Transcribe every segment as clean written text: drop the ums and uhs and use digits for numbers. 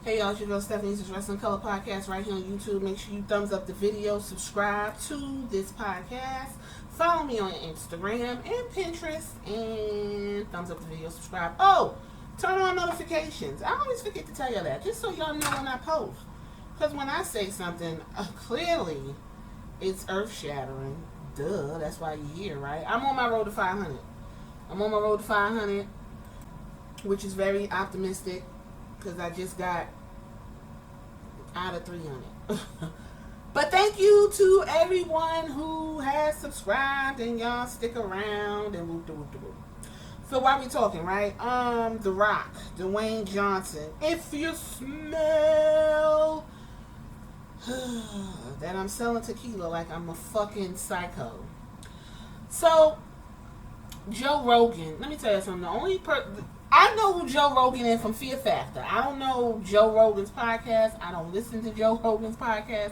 Hey y'all, it's your girl Stephanie's Wrestling Color Podcast right here on YouTube. Make sure you thumbs up the video, subscribe to this podcast, follow me on Instagram and Pinterest, and thumbs up the video, subscribe. Oh, turn on notifications. I always forget to tell you that, just so y'all know when I post. Because when I say something, clearly it's earth-shattering. Duh, that's why you're here, right? I'm on my road to 500. I'm on my road to 500, which is very optimistic. Because I just got out of 300. But thank you to everyone who has subscribed and y'all stick around and whoop. So while we talking, right? The Rock, Dwayne Johnson. If you smell that I'm selling tequila like I'm a fucking psycho. So Joe Rogan, let me tell you something. The only I know who Joe Rogan is from Fear Factor. I don't know Joe Rogan's podcast. I don't listen to Joe Rogan's podcast.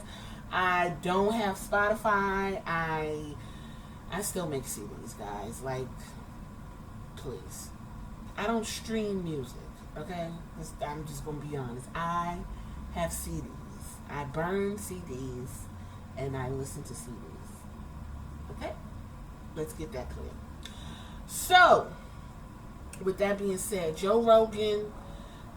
I don't have Spotify. I still make CDs, guys. Like, please. I don't stream music, okay? I'm just going to be honest. I have CDs. I burn CDs, and I listen to CDs. Okay? Let's get that clear. So, with that being said, Joe Rogan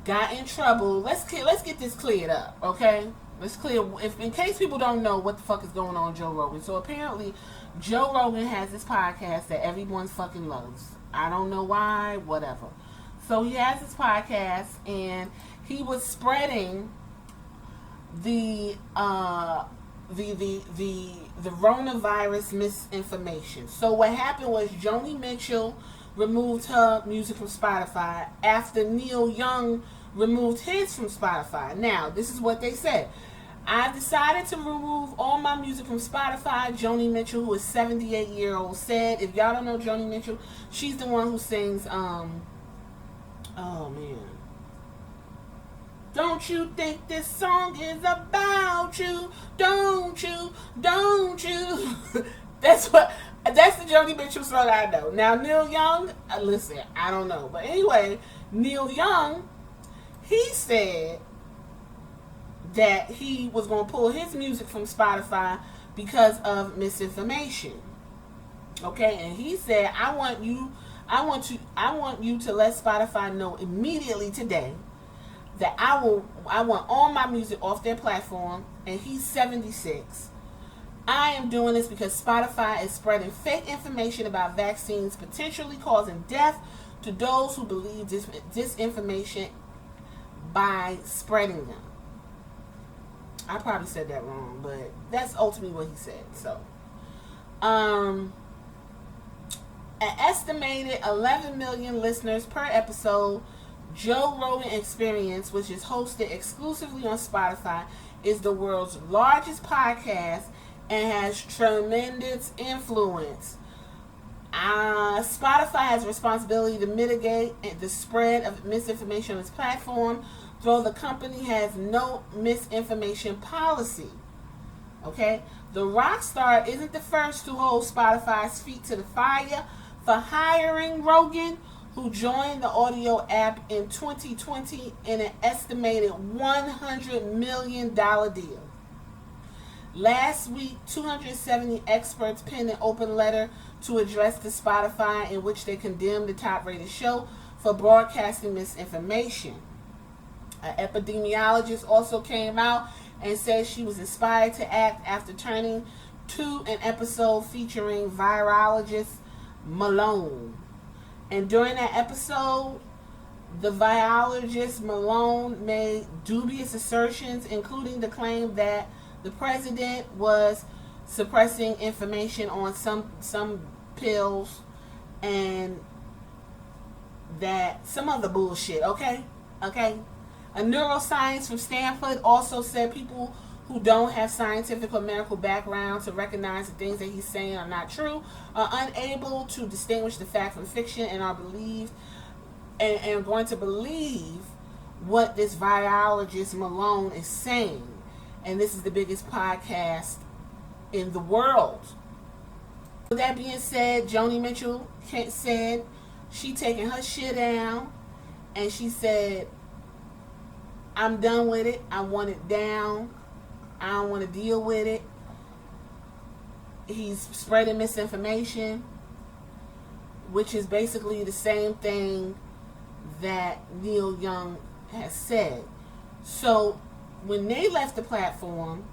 got in trouble. Let's get this cleared up, okay? Let's clear, in case people don't know what the fuck is going on with Joe Rogan. So apparently, Joe Rogan has this podcast that everyone fucking loves. I don't know why, whatever. So he has this podcast, and he was spreading the coronavirus misinformation. So what happened was Joni Mitchell removed her music from Spotify after Neil Young removed his from Spotify. Now, this is what they said. I decided to remove all my music from Spotify. Joni Mitchell, who is 78-year-old, said, if y'all don't know Joni Mitchell, she's the one who sings, oh man. Don't you think this song is about you? Don't you? That's the Joni Mitchell song I know. Now, Neil Young, listen, I don't know. But anyway, Neil Young, he said that he was going to pull his music from Spotify because of misinformation. Okay, and he said, I want you to let Spotify know immediately today that I want all my music off their platform, and he's 76. I am doing this because Spotify is spreading fake information about vaccines, potentially causing death to those who believe this information by spreading them. I probably said that wrong, but that's ultimately what he said. So, an estimated 11 million listeners per episode, Joe Rogan Experience, which is hosted exclusively on Spotify, is the world's largest podcast and has tremendous influence. Spotify has a responsibility to mitigate the spread of misinformation on its platform, though the company has no misinformation policy. Okay? The rock star isn't the first to hold Spotify's feet to the fire for hiring Rogan, who joined the audio app in 2020 in an estimated $100 million deal. Last week, 270 experts penned an open letter to address the Spotify in which they condemned the top-rated show for broadcasting misinformation. An epidemiologist also came out and said she was inspired to act after turning to an episode featuring virologist Malone. And during that episode, the virologist Malone made dubious assertions, including the claim that the president was suppressing information on some pills and that some other bullshit, okay? A neuroscientist from Stanford also said people who don't have scientific or medical background to recognize the things that he's saying are not true, are unable to distinguish the fact from fiction, and are believed and going to believe what this virologist Malone is saying. And this is the biggest podcast in the world. With that being said, Joni Mitchell said she taking her shit down, and she said I'm done with it. I want it down. I don't want to deal with it. He's spreading misinformation, which is basically the same thing that Neil Young has said. So when they left the platform,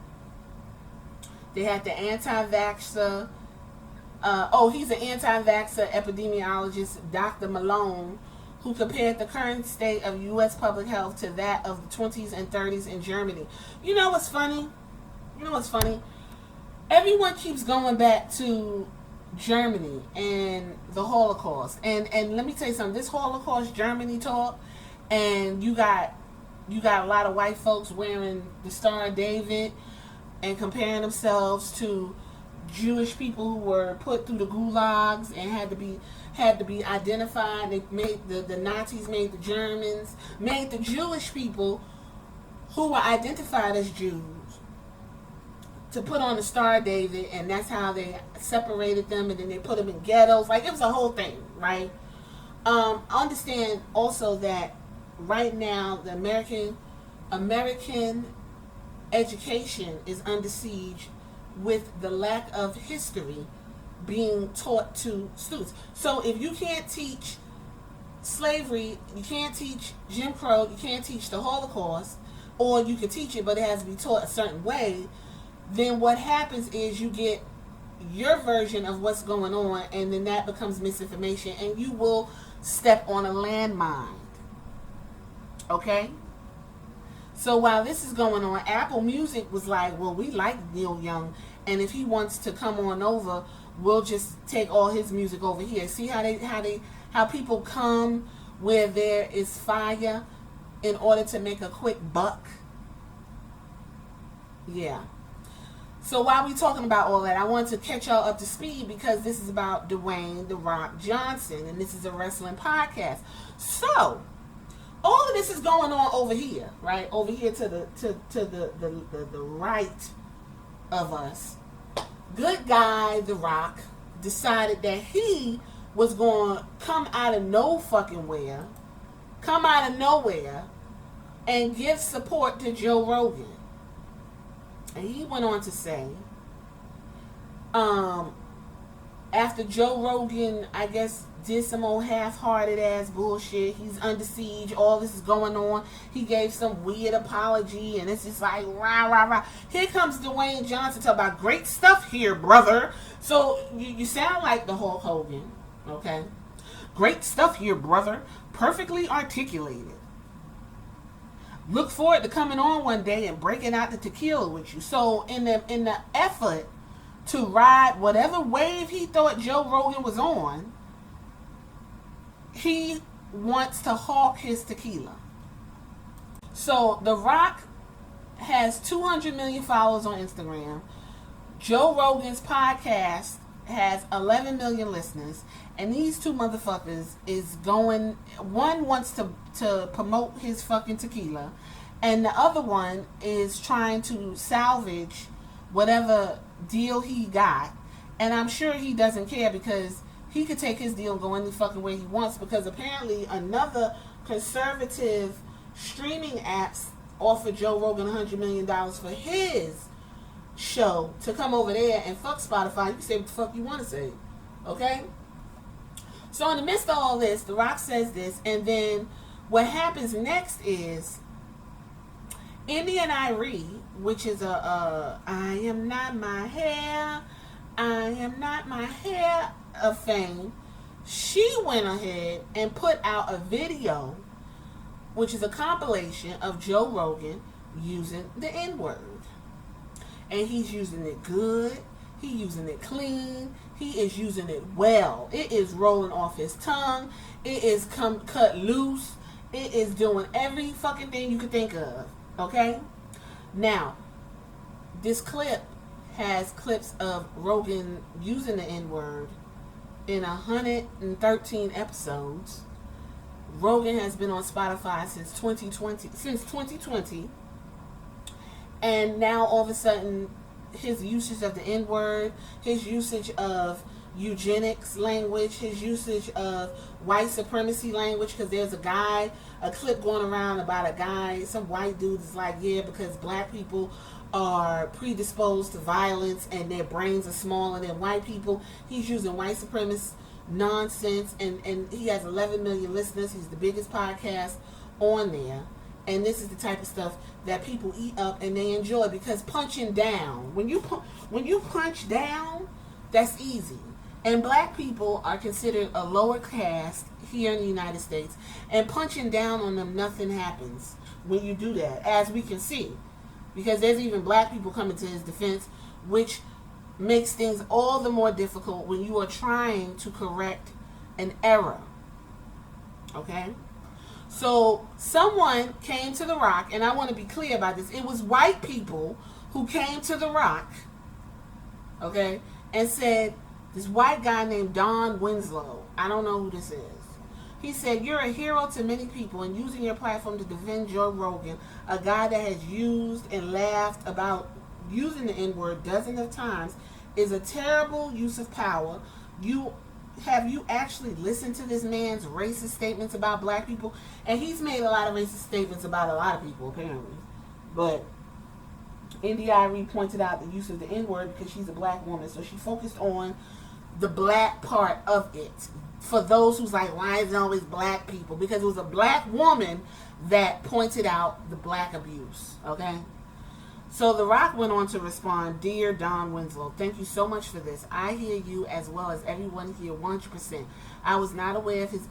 they had the anti-vaxxer. He's an anti-vaxxer epidemiologist, Dr. Malone, who compared the current state of U.S. public health to that of the 20s and 30s in Germany. You know what's funny? Everyone keeps going back to Germany and the Holocaust. And let me tell you something. This Holocaust Germany talk, and you got a lot of white folks wearing the Star of David and comparing themselves to Jewish people who were put through the gulags and had to be identified. They made the Nazis made the Germans, made the Jewish people who were identified as Jews to put on the Star of David, and that's how they separated them, and then they put them in ghettos. Like, it was a whole thing, right? Understand also that right now the American education is under siege with the lack of history being taught to students. So if you can't teach slavery, you can't teach Jim Crow, you can't teach the Holocaust, or you can teach it but it has to be taught a certain way, then what happens is you get your version of what's going on, and then that becomes misinformation, and you will step on a landmine. Okay? So while this is going on, Apple Music was like, well, we like Neil Young, and if he wants to come on over, we'll just take all his music over here. See how people come where there is fire in order to make a quick buck? Yeah. So while we talking about all that, I want to catch y'all up to speed because this is about Dwayne "The Rock" Johnson, and this is a wrestling podcast. So all of this is going on over here, right? Over here to the right of us. Good guy, The Rock, decided that he was going to come out of nowhere, and give support to Joe Rogan. And he went on to say, after Joe Rogan, I guess, did some old half-hearted ass bullshit, he's under siege, all this is going on, he gave some weird apology, and it's just like, rah, rah, rah. Here comes Dwayne Johnson talking about great stuff here, brother. So, you sound like the Hulk Hogan, okay? Great stuff here, brother. Perfectly articulated. Look forward to coming on one day and breaking out the tequila with you. So, in the effort to ride whatever wave he thought Joe Rogan was on, he wants to hawk his tequila. So, The Rock has 200 million followers on Instagram. Joe Rogan's podcast has 11 million listeners. And these two motherfuckers is going... One wants to promote his fucking tequila. And the other one is trying to salvage whatever deal he got. And I'm sure he doesn't care because he could take his deal and go any fucking way he wants, because apparently another conservative streaming apps offered Joe Rogan $100 million for his show to come over there and fuck Spotify. You can say what the fuck you want to say. Okay? So in the midst of all this, The Rock says this, and then what happens next is Indian Irie, which is I am not my hair of fame, she went ahead and put out a video, which is a compilation of Joe Rogan using the N-word. And he's using it good. He's using it clean. He is using it well. It is rolling off his tongue. It is cut loose. It is doing every fucking thing you could think of. Okay? Now, this clip has clips of Rogan using the N-word in 113 episodes. Rogan has been on Spotify since 2020. And now all of a sudden, his usage of the N-word, his usage of eugenics language, his usage of white supremacy language, because there's a clip going around about a guy, some white dude is like, yeah, because black people are predisposed to violence and their brains are smaller than white people. He's using white supremacist nonsense, and he has 11 million listeners. He's the biggest podcast on there. And this is the type of stuff that people eat up and they enjoy, because punching down, when you punch down, that's easy. And black people are considered a lower caste here in the United States. And punching down on them, nothing happens when you do that, as we can see. Because there's even black people coming to his defense, which makes things all the more difficult when you are trying to correct an error. Okay? So someone came to The Rock, and I want to be clear about this. It was white people who came to The Rock, okay, and said, this white guy named Don Winslow, I don't know who this is. He said, you're a hero to many people, and using your platform to defend Joe Rogan, a guy that has used and laughed about using the N-word dozens of times, is a terrible use of power. Have you actually listened to this man's racist statements about black people? And he's made a lot of racist statements about a lot of people, apparently. But NDIRE pointed out the use of the N-word because she's a black woman, so she focused on the black part of it. For those who's like, why is it always black people? Because it was a black woman that pointed out the black abuse, okay? So The Rock went on to respond, Dear Don Winslow, thank you so much for this. I hear you as well as everyone here 100%. I was not aware of his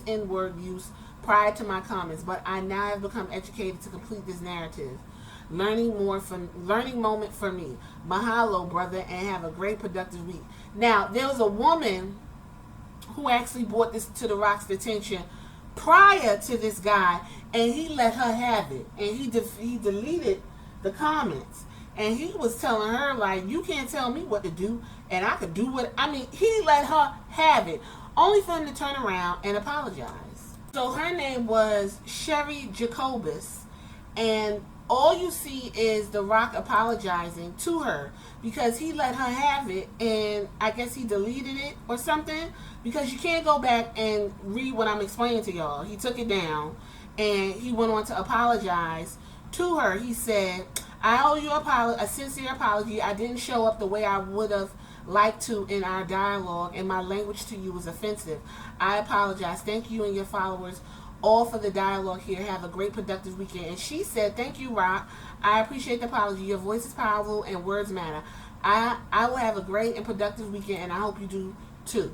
N-word use prior to my comments, but I now have become educated to complete this narrative. Learning moment for me. Mahalo, brother, and have a great productive week. Now, there was a woman who actually brought this to The Rock's attention prior to this guy, and he let her have it, and he deleted the comments, and he was telling her, like, you can't tell me what to do, and I could do what, I mean, he let her have it, only for him to turn around and apologize. So her name was Sherry Jacobus, and all you see is The Rock apologizing to her because he let her have it, and I guess he deleted it or something, because you can't go back and read what I'm explaining to y'all. He took it down, and he went on to apologize to her. He said, I owe you a sincere apology. I didn't show up the way I would have liked to in our dialogue, and my language to you was offensive. I apologize. Thank you and your followers all for the dialogue here. Have a great productive weekend. And she said, thank you, Rock. I appreciate the apology. Your voice is powerful and words matter. I will have a great and productive weekend, and I hope you do too.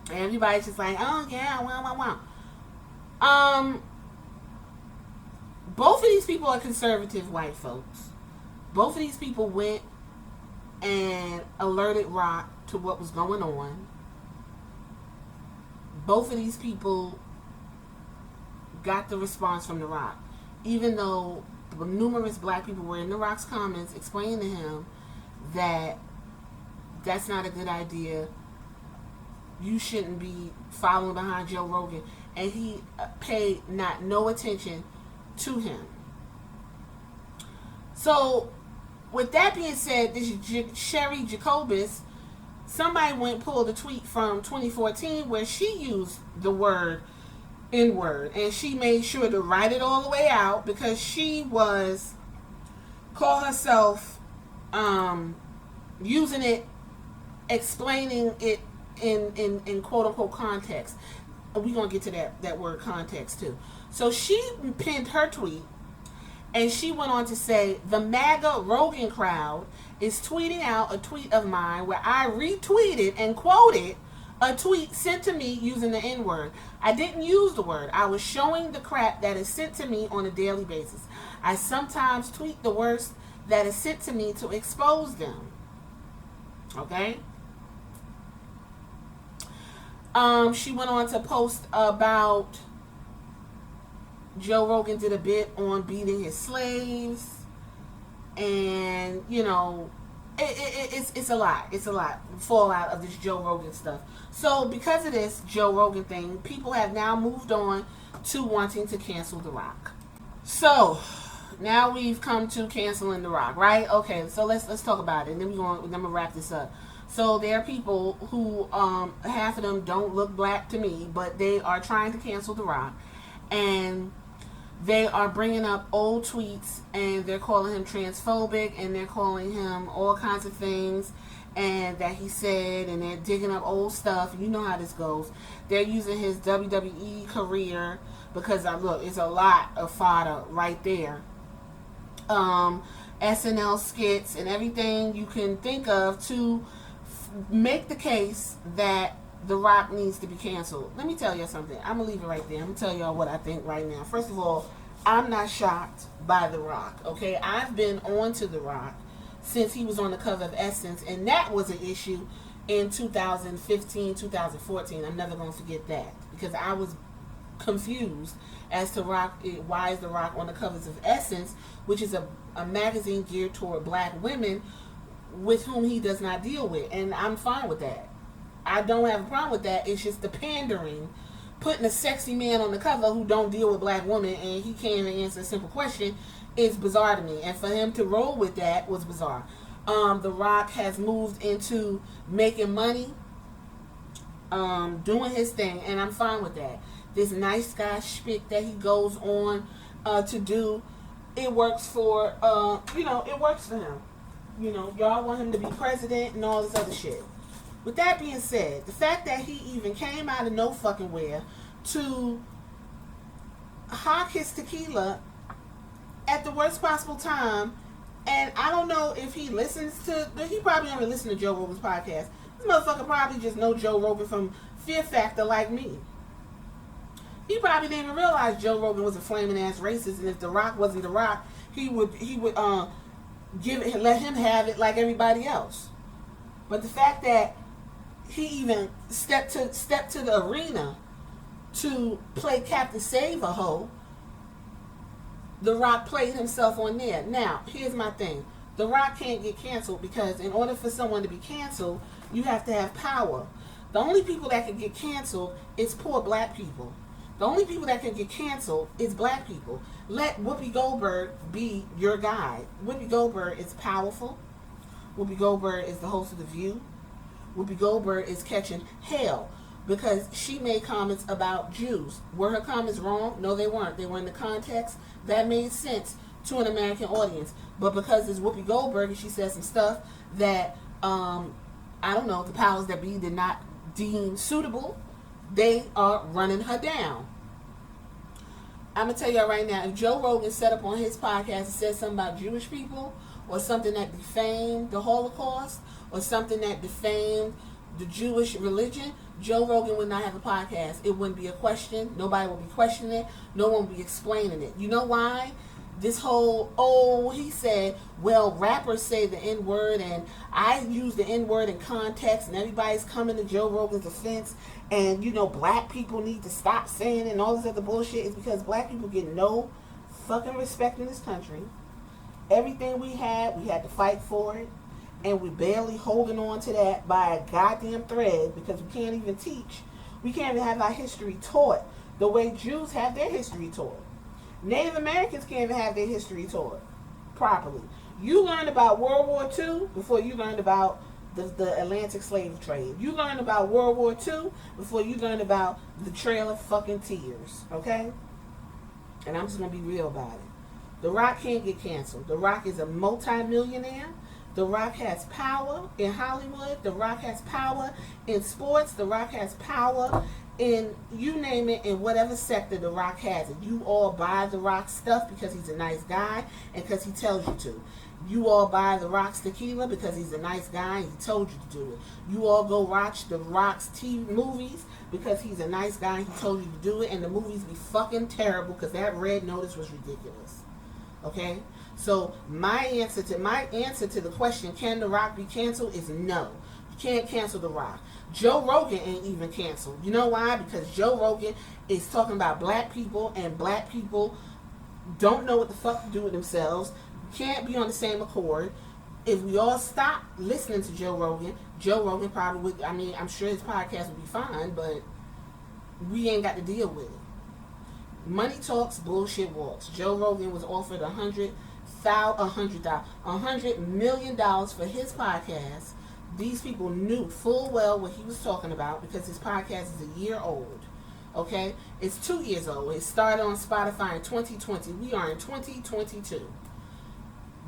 And everybody's just like, oh yeah, wow. Both of these people are conservative white folks. Both of these people went and alerted Rock to what was going on. Both of these people got the response from The Rock, even though numerous black people were in The Rock's comments explaining to him that that's not a good idea. You shouldn't be following behind Joe Rogan, and he paid no attention to him. So with that being said, this Sherry Jacobus, somebody pulled a tweet from 2014 where she used the word N-word, and she made sure to write it all the way out because she call herself using it, explaining it in quote unquote context. We're gonna get to that word context too. So she pinned her tweet, and she went on to say, the MAGA Rogan crowd is tweeting out a tweet of mine where I retweeted and quoted a tweet sent to me using the N-word. I didn't use the word. I was showing the crap that is sent to me on a daily basis. I sometimes tweet the worst that is sent to me to expose them. Okay? She went on to post about Joe Rogan did a bit on beating his slaves, and it's a lot. It's a lot fallout of this Joe Rogan stuff. So because of this Joe Rogan thing, people have now moved on to wanting to cancel The Rock. So now we've come to canceling The Rock, right? Okay, so let's talk about it, and then we're gonna wrap this up. So there are people who, half of them don't look black to me, but they are trying to cancel The Rock. And they are bringing up old tweets and they're calling him transphobic and they're calling him all kinds of things and that he said, and they're digging up old stuff. You know how this goes. They're using his WWE career because, look, it's a lot of fodder right there. SNL skits and everything you can think of to make the case that The Rock needs to be canceled. Let me tell you something. I'm going to leave it right there. I'm going to tell y'all what I think right now. First of all, I'm not shocked by The Rock, okay? I've been on to The Rock since he was on the cover of Essence, and that was an issue in 2015, 2014. I'm never going to forget that because I was confused as to why is The Rock on the covers of Essence, which is a magazine geared toward black women with whom he does not deal with, and I'm fine with that. I don't have a problem with that. It's just the pandering, putting a sexy man on the cover who don't deal with black women and he can't even answer a simple question is bizarre to me. And for him to roll with that was bizarre. The Rock has moved into making money, doing his thing, and I'm fine with that. This nice guy shtick that he goes on to do, it works for, it works for him. Y'all want him to be president and all this other shit. With that being said, the fact that he even came out of no fucking where to hawk his tequila at the worst possible time, and I don't know if he listens to, he probably only listen to Joe Rogan's podcast. This motherfucker probably just know Joe Rogan from Fear Factor like me. He probably didn't even realize Joe Rogan was a flaming ass racist, and if The Rock wasn't The Rock, he would let him have it like everybody else. But the fact that he even stepped to the arena to play Captain Save-A-Ho, The Rock played himself on there. Now, here's my thing. The Rock can't get canceled because in order for someone to be canceled, you have to have power. The only people that can get canceled is poor black people. The only people that can get canceled is black people. Let Whoopi Goldberg be your guide. Whoopi Goldberg is powerful. Whoopi Goldberg is the host of The View. Whoopi Goldberg is catching hell because she made comments about Jews. Were her comments wrong? No, they weren't. They were in the context that made sense to an American audience. But because it's Whoopi Goldberg and she said some stuff that, I don't know, the powers that be did not deem suitable, they are running her down. I'm going to tell y'all right now, if Joe Rogan set up on his podcast and said something about Jewish people or something that defamed the Holocaust or something that defamed the Jewish religion, Joe Rogan would not have a podcast. It wouldn't be a question. Nobody would be questioning it. No one would be explaining it. You know why? This whole, he said, well, rappers say the N-word and I use the N-word in context and everybody's coming to Joe Rogan's defense and, black people need to stop saying it and all this other bullshit is because black people get no fucking respect in this country. Everything we had to fight for it, and we're barely holding on to that by a goddamn thread because we can't even teach. We can't even have our history taught the way Jews have their history taught. Native Americans can't even have their history taught properly. You learned about World War II before you learned about the Atlantic slave trade. You learned about World War II before you learned about the Trail of fucking Tears, okay? And I'm just going to be real about it. The Rock can't get canceled. The Rock is a multi-millionaire. The Rock has power in Hollywood. The Rock has power in sports. The Rock has power in, you name it, in whatever sector The Rock has it. You all buy The Rock stuff because he's a nice guy and because he tells you to. You all buy The Rock's tequila because he's a nice guy and he told you to do it. You all go watch The Rock's TV movies because he's a nice guy and he told you to do it, and the movies be fucking terrible because that Red Notice was ridiculous. Okay? So my answer to the question, can The Rock be canceled, is no. You can't cancel The Rock. Joe Rogan ain't even canceled. You know why? Because Joe Rogan is talking about black people, and black people don't know what the fuck to do with themselves, can't be on the same accord. If we all stop listening to Joe Rogan probably would, I'm sure his podcast would be fine, but we ain't got to deal with it. Money talks, bullshit walks. Joe Rogan was offered $100 million for his podcast these people knew full well what he was talking about because his podcast is a year old. Okay? It's 2 years old. It started on Spotify in 2020. We are in 2022.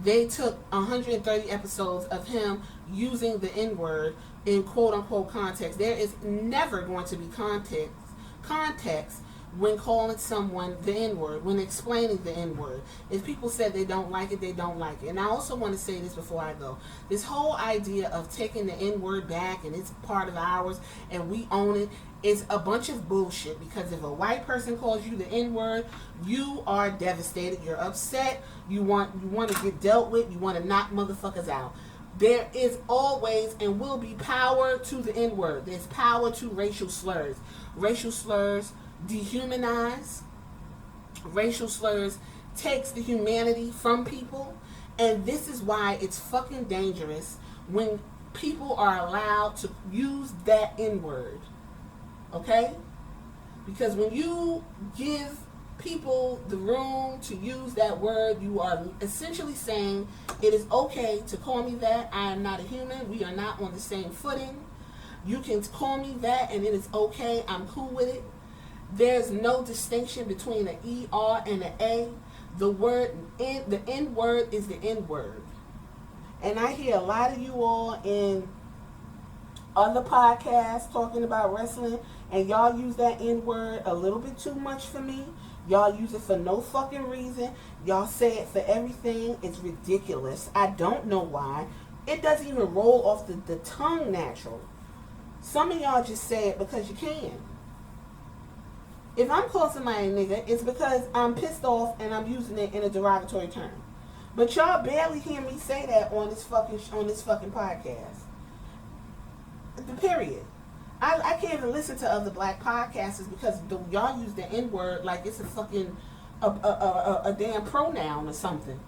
They took 130 episodes of him using the N-word in quote-unquote context. There is never going to be context when calling someone the N-word, when explaining the N-word. If people said they don't like it, they don't like it. And I also want to say this before I go. This whole idea of taking the N-word back and it's part of ours and we own it is a bunch of bullshit, because if a white person calls you the N-word, you are devastated, you're upset, you want to get dealt with, you want to knock motherfuckers out. There is always and will be power to the N-word. There's power to racial slurs. Racial slurs dehumanize. Racial slurs takes the humanity from people. And this is why it's fucking dangerous when people are allowed to use that N-word. Okay? Because when you give people the room to use that word, you are essentially saying it is okay to call me that. I am not a human. We are not on the same footing. You can call me that and it is okay. I'm cool with it. There's no distinction between an ER and an A. The N-word is the N-word. And I hear a lot of you all in other podcasts talking about wrestling, and y'all use that N-word a little bit too much for me. Y'all use it for no fucking reason. Y'all say it for everything. It's ridiculous. I don't know why. It doesn't even roll off the tongue natural. Some of y'all just say it because you can. If I'm calling somebody a nigga, it's because I'm pissed off and I'm using it in a derogatory term. But y'all barely hear me say that on this fucking podcast. The period. I can't even listen to other black podcasters because y'all use the N-word like it's a fucking a damn pronoun or something.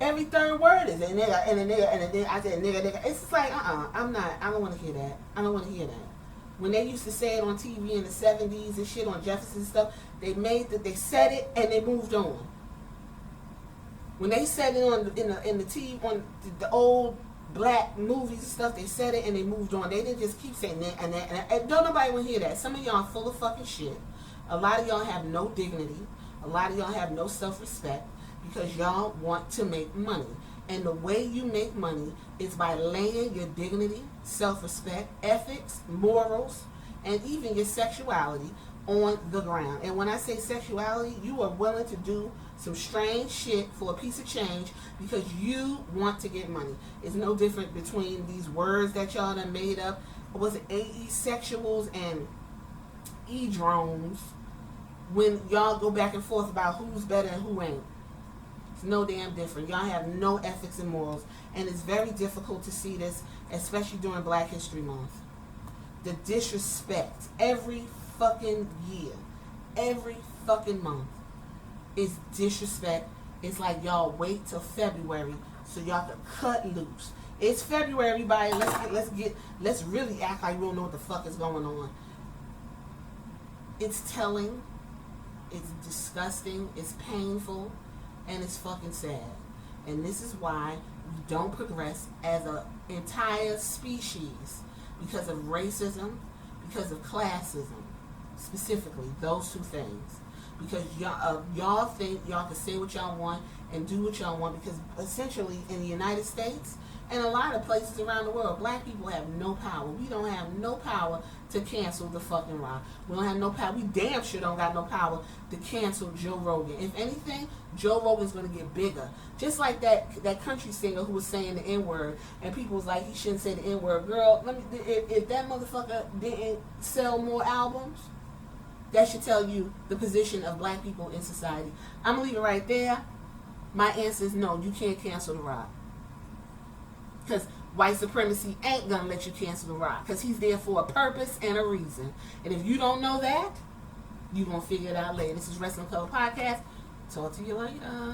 Every third word is a nigga and a nigga and a nigga. I said nigga. It's just like I don't want to hear that. I don't want to hear that. When they used to say it on TV in the 70s and shit on Jefferson and stuff, they said it and they moved on. When they said it in the TV on the old black movies and stuff, they said it and they moved on. They didn't just keep saying that and don't nobody want to hear that. Some of y'all are full of fucking shit. A lot of y'all have no dignity. A lot of y'all have no self-respect because y'all want to make money. And the way you make money is by laying your dignity, self-respect, ethics, morals, and even your sexuality on the ground. And when I say sexuality, you are willing to do some strange shit for a piece of change because you want to get money. It's no different between these words that y'all done made up. Was it asexuals and e-drones when y'all go back and forth about who's better and who ain't? It's no damn different. Y'all have no ethics and morals. And it's very difficult to see this, especially during Black History Month. The disrespect every fucking year, every fucking month is disrespect. It's like y'all wait till February so y'all can cut loose. It's February, everybody. Let's really act like we don't know what the fuck is going on. It's telling. It's disgusting. It's painful. And it's fucking sad. And this is why we don't progress as an entire species because of racism, because of classism, specifically those two things. Because y'all think y'all can say what y'all want and do what y'all want because essentially in the United States and a lot of places around the world, black people have no power. We don't have no power to cancel the fucking Rock. We don't have no power. We damn sure don't got no power to cancel Joe Rogan. If anything, Joe Rogan's going to get bigger. Just like that country singer who was saying the N-word and people was like, he shouldn't say the N-word. Girl, if that motherfucker didn't sell more albums, that should tell you the position of black people in society. I'm going to leave it right there. My answer is no, you can't cancel The Rock. Because white supremacy ain't going to let you cancel The Rock. Because he's there for a purpose and a reason. And if you don't know that, you're going to figure it out later. This is Wrestling Color Podcast. Talk to you later.